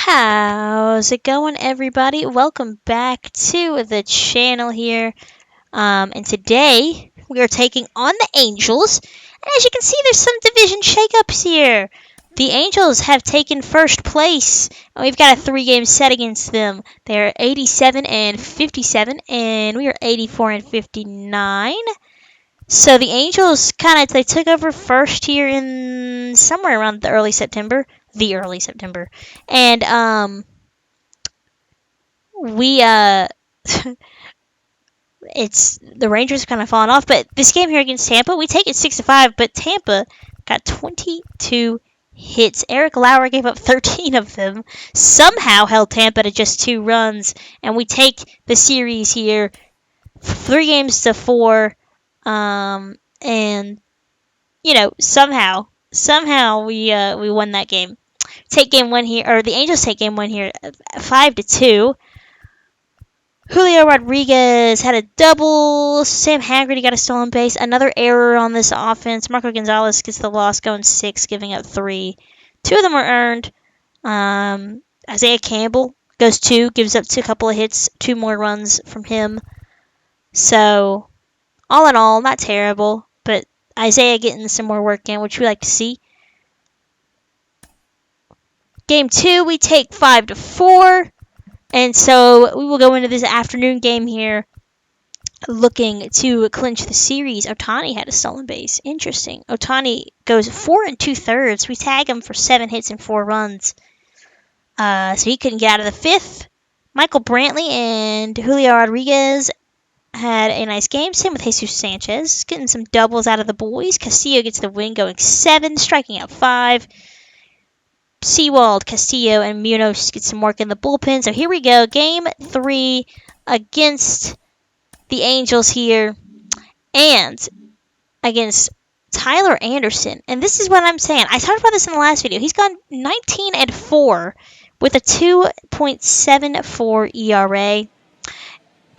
How's it going, everybody? Welcome back to the channel here. And today we are taking on the Angels. And as you can see, there's some division shakeups here. The Angels have taken first place, and we've got a 3-game set against them. They're 87 and 57, and we are 84 and 59. So the Angels they took over first here in somewhere around the early September. And we it's the Rangers kind of falling off, but this game here against Tampa, we take it 6-5, but Tampa got 22 hits. Eric Lauer gave up 13 of them, somehow held Tampa to just 2 runs, and we take the series here 3-4. And somehow we won that game. Take game 1 here, or the Angels take game 1 here 5-2. Julio Rodriguez had a double. Sam Haggerty got a stolen base. Another error on this offense. Marco Gonzalez gets the loss, going 6, giving up 3. 2 of them were earned. Isaiah Campbell goes 2, gives up a couple of hits, 2 more runs from him. So, all in all, not terrible, but Isaiah getting some more work in, which we like to see. Game 2, we take 5-4. And so we will go into this afternoon game here looking to clinch the series. Ohtani had a stolen base. Interesting. Ohtani goes 4 2/3. We tag him for 7 hits and 4 runs. So he couldn't get out of the 5th. Michael Brantley and Julio Rodriguez had a nice game. Same with Jesus Sanchez. Getting some doubles out of the boys. Castillo gets the win, going 7, striking out 5. Sewald, Castillo, and Munoz get some work in the bullpen. So here we go. Game 3 against the Angels here. And against Tyler Anderson. And this is what I'm saying. I talked about this in the last video. He's gone 19-4 with a 2.74 ERA.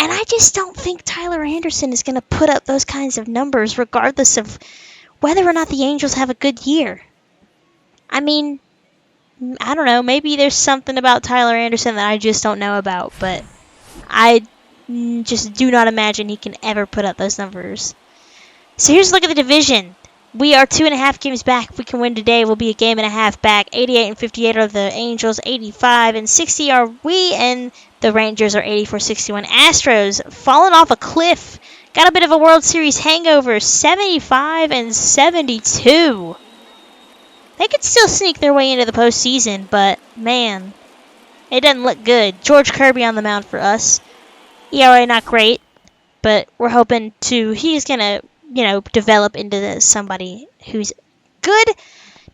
And I just don't think Tyler Anderson is going to put up those kinds of numbers regardless of whether or not the Angels have a good year. I mean, I don't know. Maybe there's something about Tyler Anderson that I just don't know about, but I just do not imagine he can ever put up those numbers. So here's a look at the division. We are 2.5 games back. If we can win today, we'll be a game and a half back. 88 and 58 are the Angels. 85 and 60 are we, and the Rangers are 84-61. Astros falling off a cliff. Got a bit of a World Series hangover. 75 and 72. They could still sneak their way into the postseason, but, man, it doesn't look good. George Kirby on the mound for us. ERA not great, but we're hoping he's going to, develop into somebody who's good.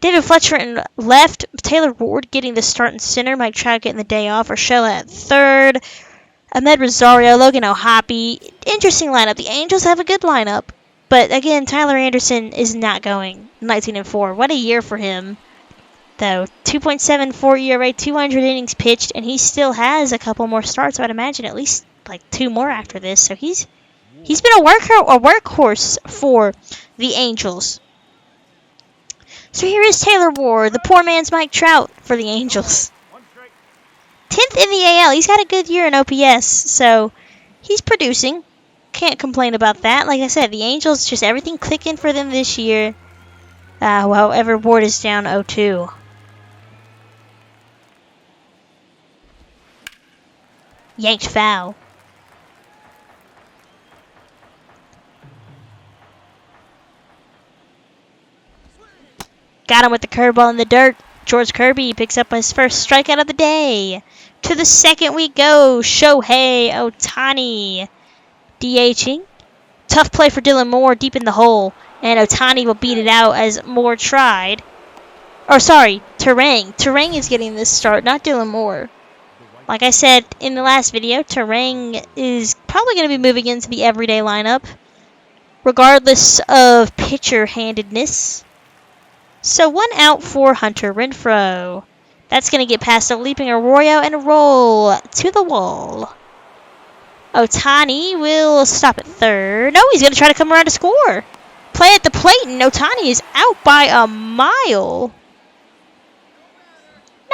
David Fletcher in left. Taylor Ward getting the start in center. Mike Trout getting the day off. Urshela at third. Ahmed Rosario, Logan O'Hoppe. Interesting lineup. The Angels have a good lineup. But again, Tyler Anderson is not going 19-4. What a year for him, though. 2.74 ERA, 200 innings pitched, and he still has a couple more starts. I would imagine at least like 2 more after this. So he's been a workhorse for the Angels. So here is Taylor Ward, the poor man's Mike Trout for the Angels. 10th in the AL. He's had a good year in OPS, so he's producing. Can't complain about that. Like I said, the Angels, just everything clicking for them this year. However, Ward is down 0-2. Yanked foul. Got him with the curveball in the dirt. George Kirby picks up his first strikeout of the day. To the 2nd we go. Shohei Ohtani DHing. Tough play for Dylan Moore deep in the hole. And Ohtani will beat it out as Moore tried. Turang. Turang is getting this start, not Dylan Moore. Like I said in the last video, Turang is probably going to be moving into the everyday lineup, regardless of pitcher-handedness. So 1 out for Hunter Renfroe. That's going to get past a leaping Arroyo and roll to the wall. Ohtani will stop at third. No, he's going to try to come around to score. Play at the plate, and Ohtani is out by a mile.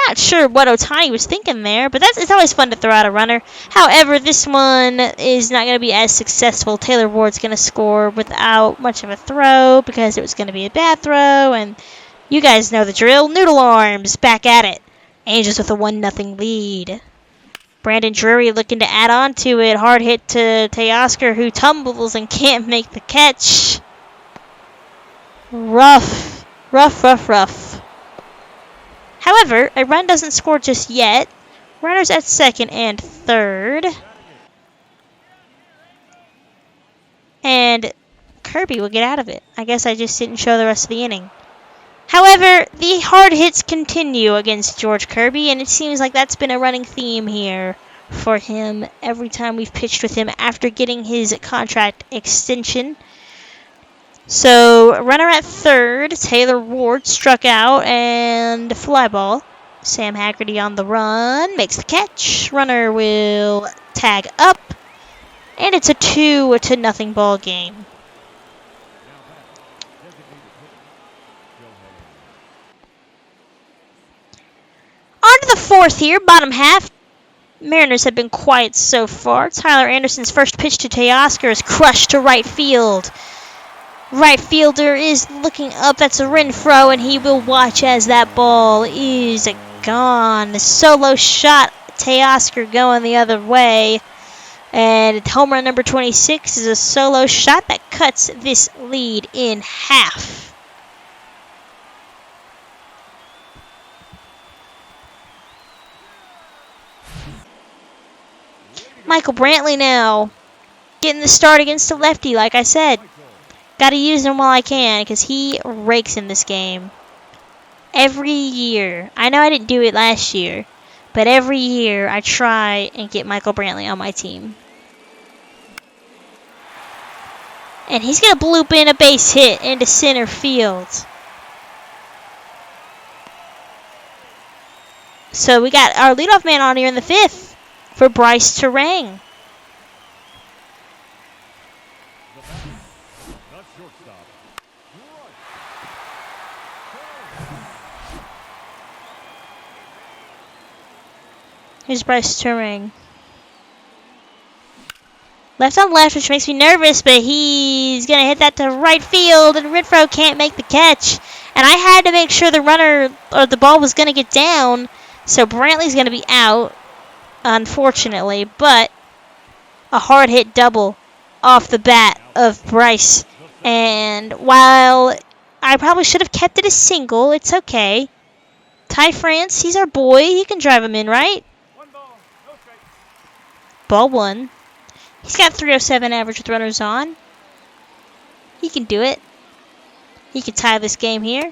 Not sure what Ohtani was thinking there, but it's always fun to throw out a runner. However, this one is not going to be as successful. Taylor Ward's going to score without much of a throw because it was going to be a bad throw, and you guys know the drill. Noodle Arms back at it. Angels with a 1-0 lead. Brandon Drury looking to add on to it. Hard hit to Teoscar, who tumbles and can't make the catch. Rough. However, a run doesn't score just yet. Runners at second and third. And Kirby will get out of it. I guess I just didn't show the rest of the inning. However, the hard hits continue against George Kirby, and it seems like that's been a running theme here for him every time we've pitched with him after getting his contract extension. So, runner at third, Taylor Ward struck out and fly ball. Sam Haggerty on the run, makes the catch. Runner will tag up, and it's a 2-0 ball game. On to the fourth here, bottom half. Mariners have been quiet so far. Tyler Anderson's first pitch to Teoscar is crushed to right field. Right fielder is looking up. That's a Renfroe, and he will watch as that ball is gone. The solo shot, Teoscar going the other way. And home run number 26 is a solo shot that cuts this lead in half. Michael Brantley now getting the start against the lefty, like I said. Got to use him while I can because he rakes in this game. Every year. I know I didn't do it last year, but every year I try and get Michael Brantley on my team. And he's going to bloop in a base hit into center field. So we got our leadoff man on here in the fifth for Brice Turang. Here's Brice Turang. Left on left, which makes me nervous, but he's going to hit that to right field, and Renfroe can't make the catch. And I had to make sure the runner, or the ball was going to get down, so Brantley's going to be out, unfortunately. But a hard hit double off the bat of Brice. And while I probably should have kept it a single, it's okay. Ty France, he's our boy. He can drive him in, right? Ball one. He's got 307 average with runners on. He can do it. He could tie this game here.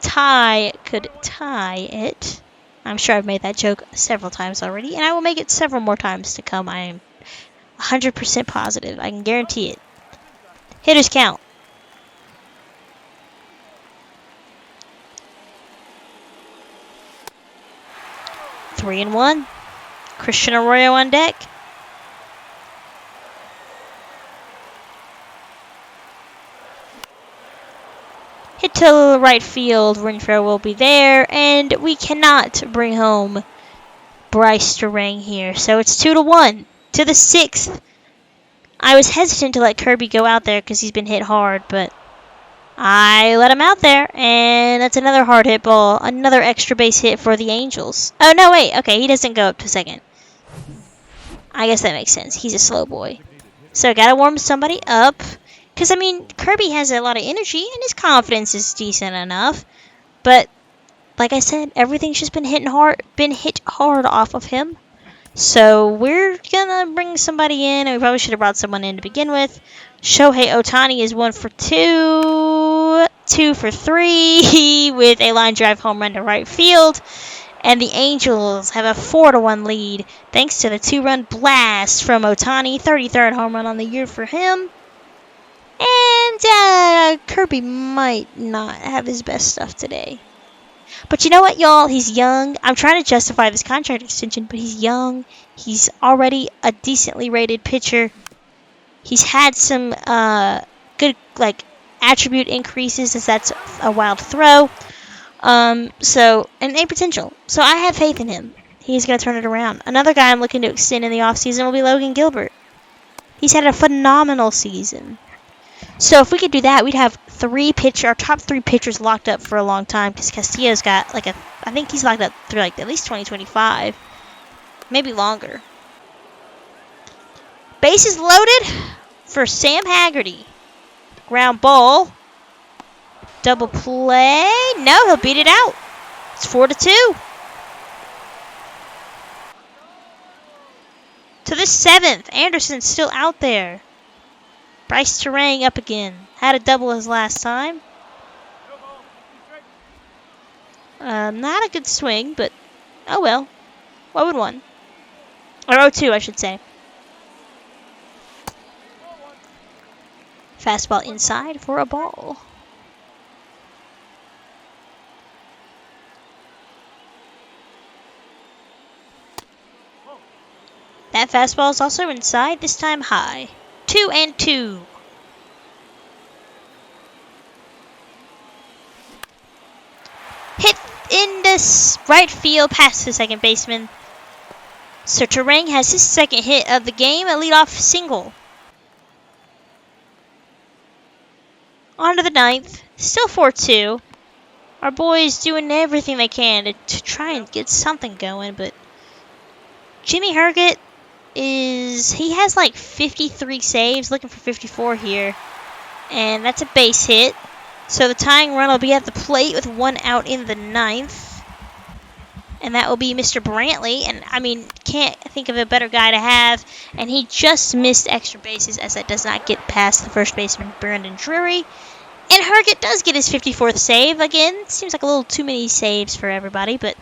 Ty could tie it. I'm sure I've made that joke several times already, and I will make it several more times to come. I am 100% positive. I can guarantee it. Hitters count. Three and one. Christian Arroyo on deck. Hit to right field. Renfroe will be there, and we cannot bring home Brice Turang here. So it's 2-1 to the sixth. I was hesitant to let Kirby go out there because he's been hit hard, but I let him out there, and that's another hard hit ball. Another extra base hit for the Angels. Oh, no, wait. Okay, he doesn't go up to second. I guess that makes sense. He's a slow boy. So gotta warm somebody up. Because, I mean, Kirby has a lot of energy, and his confidence is decent enough. But, like I said, everything's just been hit hard off of him. So we're going to bring somebody in, and we probably should have brought someone in to begin with. Shohei Ohtani is 1 for 2, 2 for 3, with a line drive home run to right field. And the Angels have a 4-1 lead, thanks to the 2-run blast from Ohtani. 33rd home run on the year for him. And Kirby might not have his best stuff today. But you know what, y'all? He's young. I'm trying to justify this contract extension, but he's young. He's already a decently rated pitcher. He's had some good, attribute increases, as that's a wild throw. And a potential. So I have faith in him. He's going to turn it around. Another guy I'm looking to extend in the offseason will be Logan Gilbert. He's had a phenomenal season. So if we could do that, we'd have our top 3 pitchers locked up for a long time, because Castillo's got I think he's locked up through like at least 2025, maybe longer. Bases loaded for Sam Haggerty. Ground ball. Double play. No, he'll beat it out. It's 4-2. To the 7th. Anderson's still out there. Brice Turang up again. Had a double his last time. Not a good swing, but oh well. 0-1. Or 0-2, I should say. Fastball inside for a ball. That fastball is also inside, this time high. 2-2. Hit in the right field past the second baseman. So Turang has his second hit of the game, a leadoff single. On to the 9th, still 4-2. Our boys doing everything they can to try and get something going, but Jimmy Herget he has like 53 saves, looking for 54 here, and that's a base hit. So the tying run will be at the plate with 1 out in the 9th, and that will be Mr. Brantley. And I mean, can't think of a better guy to have. And he just missed extra bases, as that does not get past the first baseman, Brandon Drury. And Herget does get his 54th save. Again, seems like a little too many saves for everybody, but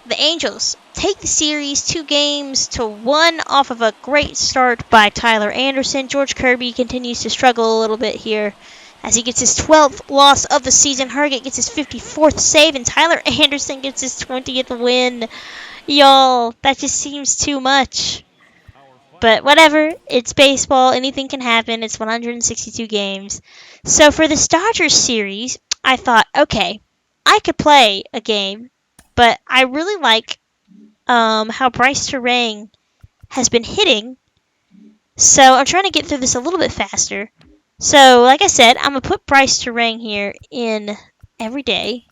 the Angels take the series 2-1 off of a great start by Tyler Anderson. George Kirby continues to struggle a little bit here as he gets his 12th loss of the season. Herget gets his 54th save, and Tyler Anderson gets his 20th win. Y'all, that just seems too much. But whatever, it's baseball. Anything can happen. It's 162 games. So for this Dodgers series, I thought, okay, I could play a game, but I really like how Brice Turang has been hitting. So I'm trying to get through this a little bit faster. So, like I said, I'm going to put Brice Turang here in every day.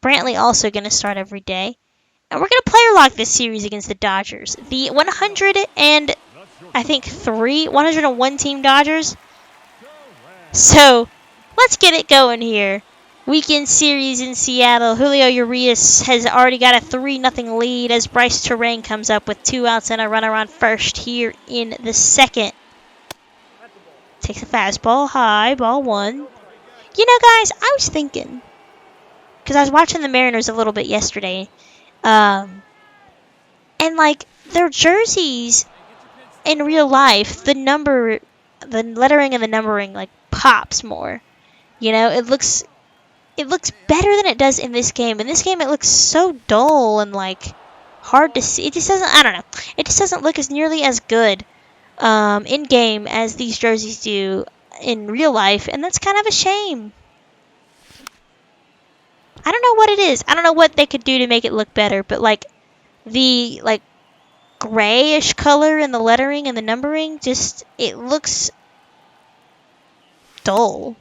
Brantley also going to start every day. And we're going to player lock this series against the Dodgers. The 101 team Dodgers. So, let's get it going here. Weekend series in Seattle. Julio Urias has already got a 3-0 lead as Brice Turang comes up with 2 outs and a runner on first here in the 2nd. Takes a fastball high, ball 1. You know, guys, I was thinking, because I was watching the Mariners a little bit yesterday, and like their jerseys in real life, the lettering and the numbering like pops more. You know, it looks better than it does in this game. In this game, it looks so dull and like hard to see. It just doesn't. I don't know. It just doesn't look as nearly as good in game as these jerseys do in real life, and that's kind of a shame. I don't know what it is. I don't know what they could do to make it look better, but like the grayish color in the lettering and the numbering, just it looks dull.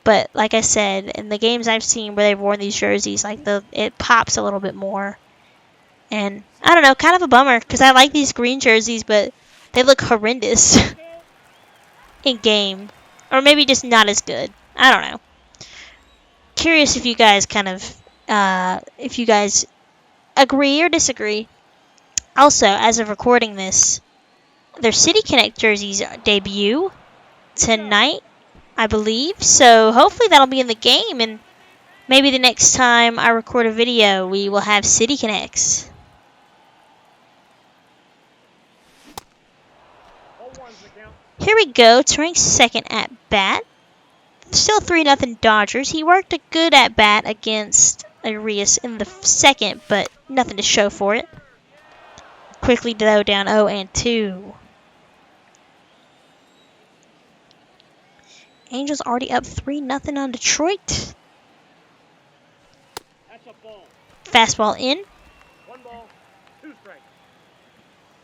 But like I said, in the games I've seen where they've worn these jerseys, like it pops a little bit more. And I don't know, kind of a bummer, because I like these green jerseys, but they look horrendous in game. Or maybe just not as good. I don't know. Curious if you guys if you guys agree or disagree. Also, as of recording this, their City Connect jerseys debut tonight, I believe. So hopefully that'll be in the game, and maybe the next time I record a video, we will have City Connects. Here we go. Turang's second at bat. Still 3-0 Dodgers. He worked a good at bat against Urias in the 2nd, but nothing to show for it. Quickly though, down 0-2. Angels already up 3-0 on Detroit. Fastball in.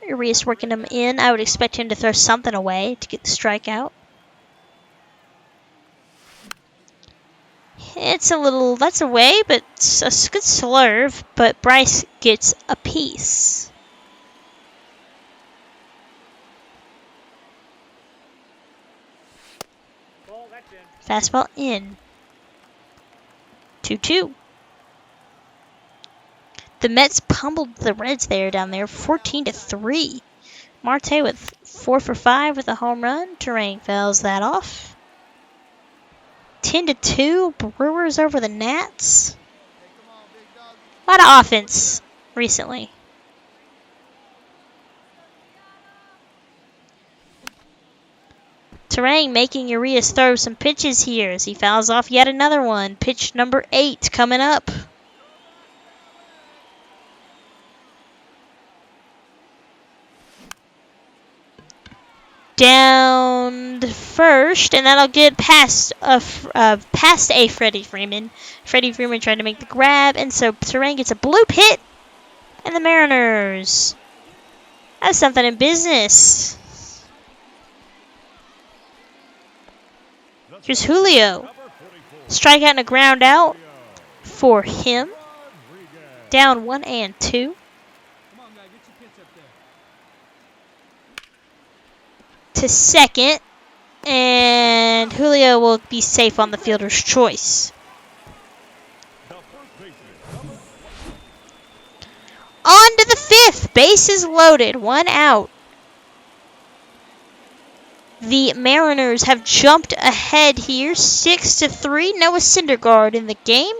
Urias working him in. I would expect him to throw something away to get the strikeout. It's a little, that's away, but it's a good slurve. But Brice gets a piece. Fastball in. 2-2. The Mets pummeled the Reds down there, 14-3. Marte with 4 for 5 with a home run. Turang fouls that off. 10-2. Brewers over the Nats. A lot of offense recently. Turang making Urias throw some pitches here as he fouls off yet another one. Pitch number 8 coming up. Down the first, and that'll get past a Freddie Freeman. Freddie Freeman trying to make the grab, and so Turang gets a bloop hit, and the Mariners have something in business. Here's Julio. Strikeout and a ground out for him. Down 1-2. To second, and Julio will be safe on the fielder's choice. On to the 5th. Bases loaded. 1 out. The Mariners have jumped ahead here. 6-3. Noah Syndergaard in the game.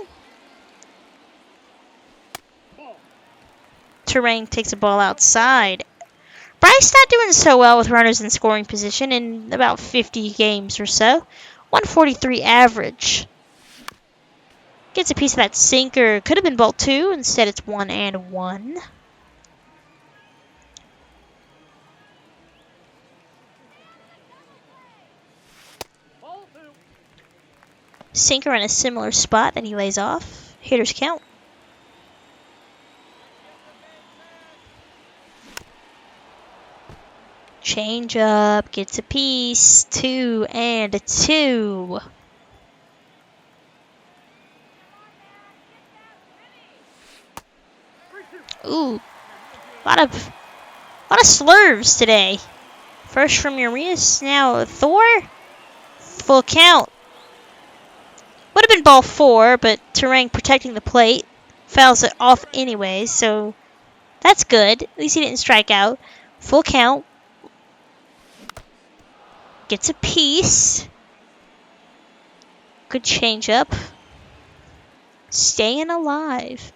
Turang takes a ball outside. Brice not doing so well with runners in scoring position in about 50 games or so. 143 average. Gets a piece of that sinker. Could have been ball 2. Instead, it's 1-1. Sinker in a similar spot that he lays off. Hitters count. Change up, gets a piece, 2-2. Ooh, a lot of slurves today. First from Urias, now Thor. Full count. Would have been ball 4, but Turang protecting the plate. Fouls it off anyway, so that's good. At least he didn't strike out. Full count. Gets a piece. Good change up. Staying alive.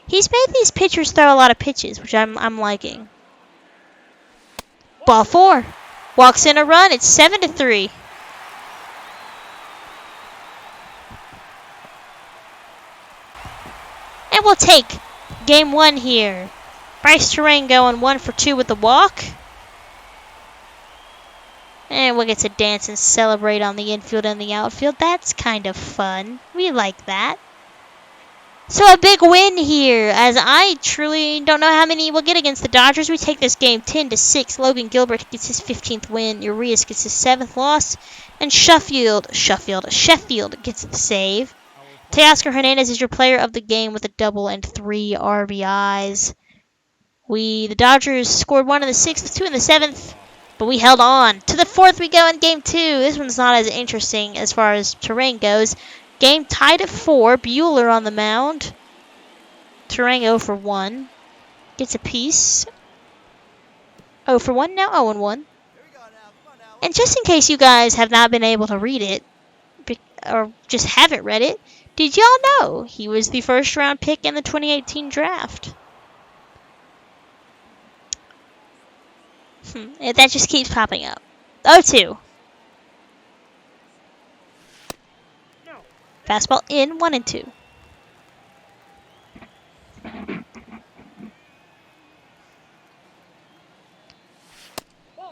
He's made these pitchers throw a lot of pitches, which I'm liking. Ball 4. Walks in a run. It's 7-3. And we'll take game 1 here. Brice Turang going 1 for 2 with the walk. And we'll get to dance and celebrate on the infield and the outfield. That's kind of fun. We like that. So a big win here, as I truly don't know how many we'll get against the Dodgers. We take this game 10-6. Logan Gilbert gets his 15th win. Urias gets his 7th loss. And Sheffield gets the save. Teoscar Hernandez is your player of the game with a double and 3 RBIs. The Dodgers scored 1 in the 6th, 2 in the 7th. But we held on. To the 4th we go in game 2. This one's not as interesting as far as Turang goes. Game tied at 4. Buehler on the mound. Turang 0 for 1. Gets a piece. 0 for 1 now. 0-1. And just in case you guys have not been able to read it, or just haven't read it, did y'all know he was the first round pick in the 2018 draft? That just keeps popping up. 0-2. Fastball in, 1-2.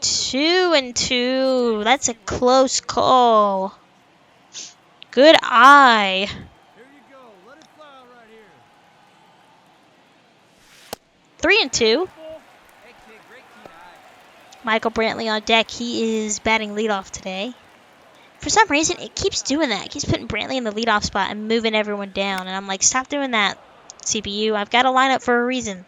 Two and 2. That's a close call. Good eye. 3-2. Michael Brantley on deck. He is batting leadoff today. For some reason, it keeps doing that. It keeps putting Brantley in the leadoff spot and moving everyone down. And I'm like, stop doing that, CPU. I've got to line up for a reason.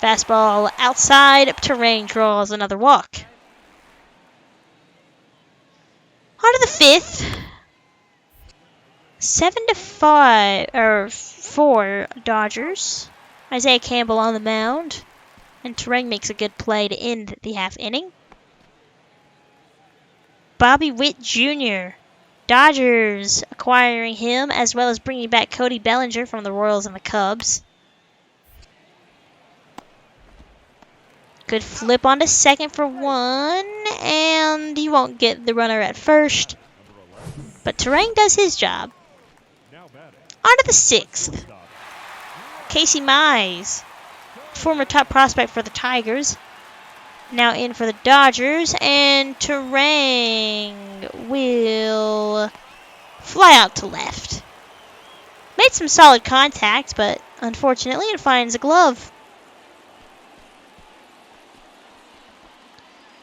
Fastball outside. Turang draws another walk. On to the 5th. 7-4 Dodgers. Isaiah Campbell on the mound. And Turang makes a good play to end the half inning. Bobby Witt Jr. Dodgers acquiring him, as well as bringing back Cody Bellinger from the Royals and the Cubs. Good flip onto second for 1, and he won't get the runner at first. But Turang does his job. On to the 6th. Casey Mize, former top prospect for the Tigers, now in for the Dodgers, and Turang will fly out to left. Made some solid contact, but unfortunately it finds a glove.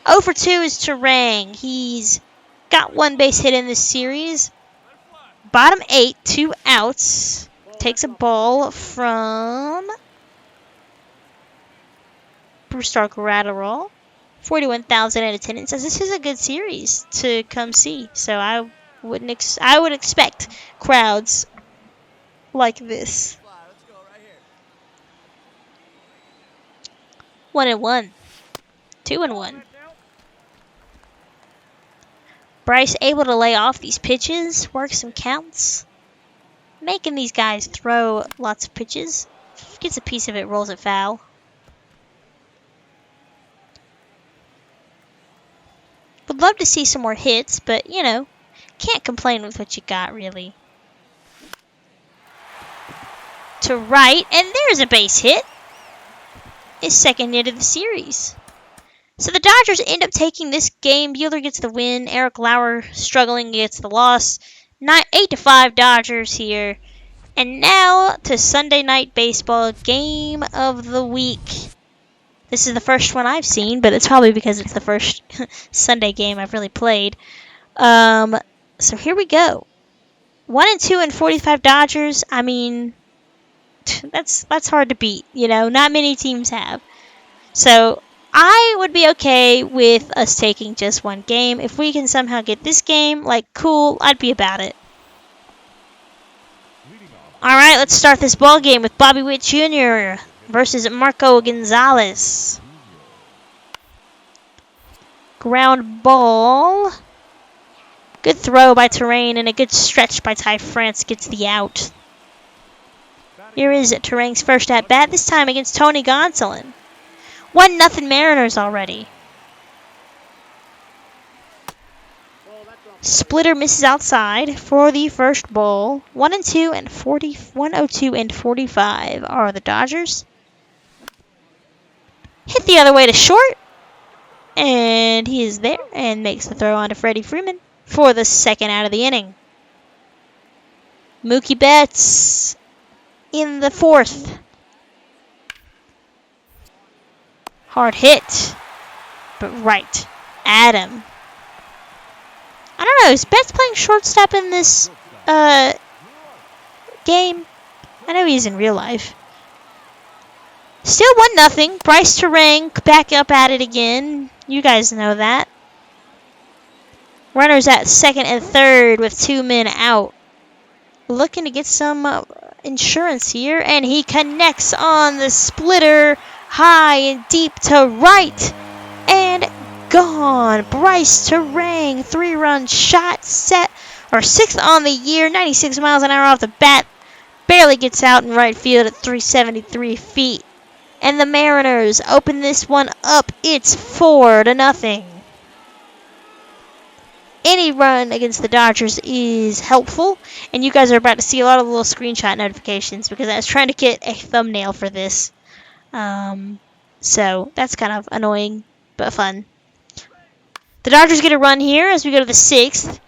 0 for 2 is Turang. He's got 1 base hit in this series. Bottom 8, 2 outs. Takes a ball from Bruce Gratterall. 41,000 in attendance. As this is a good series to come see, so I would expect crowds like this. 1-1, 2-1. Brice able to lay off these pitches, work some counts, making these guys throw lots of pitches. Gets a piece of it, rolls it foul. Would love to see some more hits, but, you know, can't complain with what you got, really. To right, and there's a base hit. His second hit of the series. So the Dodgers end up taking this game. Buehler gets the win. Eric Lauer struggling gets the loss. 8-5 Dodgers here. And now to Sunday Night Baseball, game of the week. This is the first one I've seen, but it's probably because it's the first Sunday game I've really played. So here we go. 1-2 and 45 Dodgers. I mean, that's hard to beat. You know, not many teams have. So I would be okay with us taking just 1 game. If we can somehow get this game, like, cool, I'd be about it. Alright, let's start this ball game with Bobby Witt Jr. versus Marco Gonzalez. Ground ball. Good throw by Turang, and a good stretch by Ty France gets the out. Here is Turang's first at-bat, this time against Tony Gonsolin. 1-0 Mariners already. Splitter misses outside for the first ball. 1-2 and 102 and 45 are the Dodgers. Hit the other way to short. And he is there and makes the throw on to Freddie Freeman for the second out of the inning. Mookie Betts in the 4th. Hard hit, but right at him. I don't know, is Betts playing shortstop in this game? I know he's in real life. Still 1-0. Brice Turang back up at it again. You guys know that. Runners at second and third with 2 men out. Looking to get some insurance here, and he connects on the splitter. High and deep to right, and gone. Brice Turang, 3-run shot, set, or 6th on the year, 96 miles an hour off the bat, barely gets out in right field at 373 feet. And the Mariners open this one up. It's 4-0. Any run against the Dodgers is helpful, and you guys are about to see a lot of little screenshot notifications because I was trying to get a thumbnail for this. So that's kind of annoying, but fun. The Dodgers get a run here as we go to the 6th.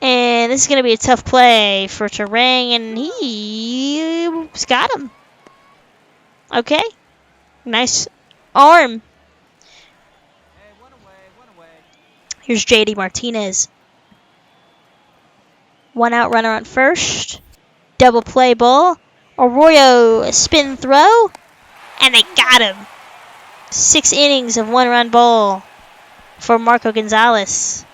And this is going to be a tough play for Turang, and he's got him. Okay. Nice arm. Here's JD Martinez. 1 out, runner on first. Double play ball. Arroyo spin throw. And they got him. 6 innings of 1-run ball for Marco Gonzalez.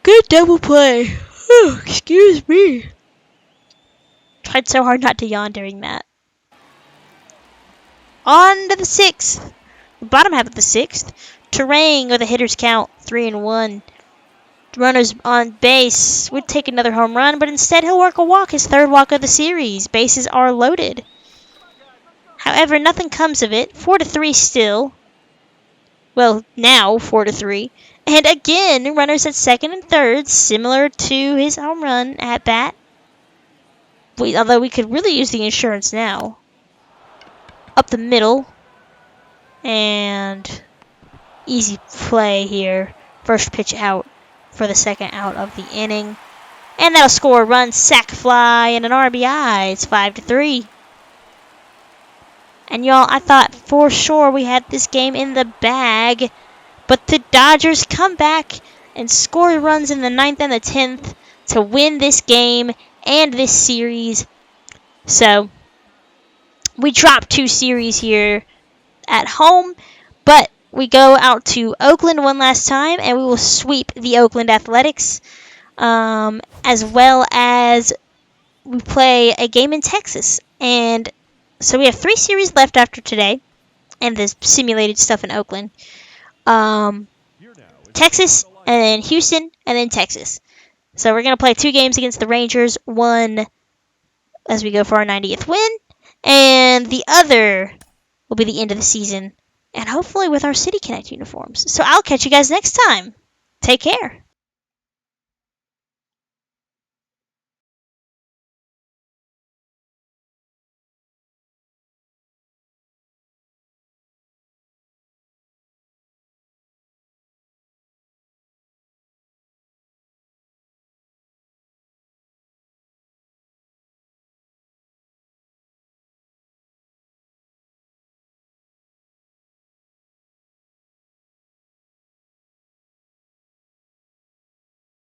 Good double play. Oh, excuse me. Tried so hard not to yawn during that. On to the 6th. The bottom half of the 6th. Turang with a hitter's count, 3-1. Runners on base would take another home run, but instead he'll work a walk, his 3rd walk of the series. Bases are loaded. However, nothing comes of it. 4-3 still. Well, now 4-3. And again, runners at 2nd and 3rd, similar to his home run at bat. Although we could really use the insurance now. Up the middle. And easy play here. First pitch out for the 2nd out of the inning. And that'll score a run, sac fly, and an RBI. It's 5-3. And y'all, I thought for sure we had this game in the bag. But the Dodgers come back and score runs in the 9th and the 10th to win this game and this series. So we dropped 2 series here at home, but we go out to Oakland one last time, and we will sweep the Oakland Athletics, as well as we play a game in Texas. And so we have 3 series left after today, and the simulated stuff in Oakland. Texas, and then Houston, and then Texas. So we're going to play 2 games against the Rangers, one as we go for our 90th win, and the other will be the end of the season, and hopefully with our City Connect uniforms. So I'll catch you guys next time. Take care.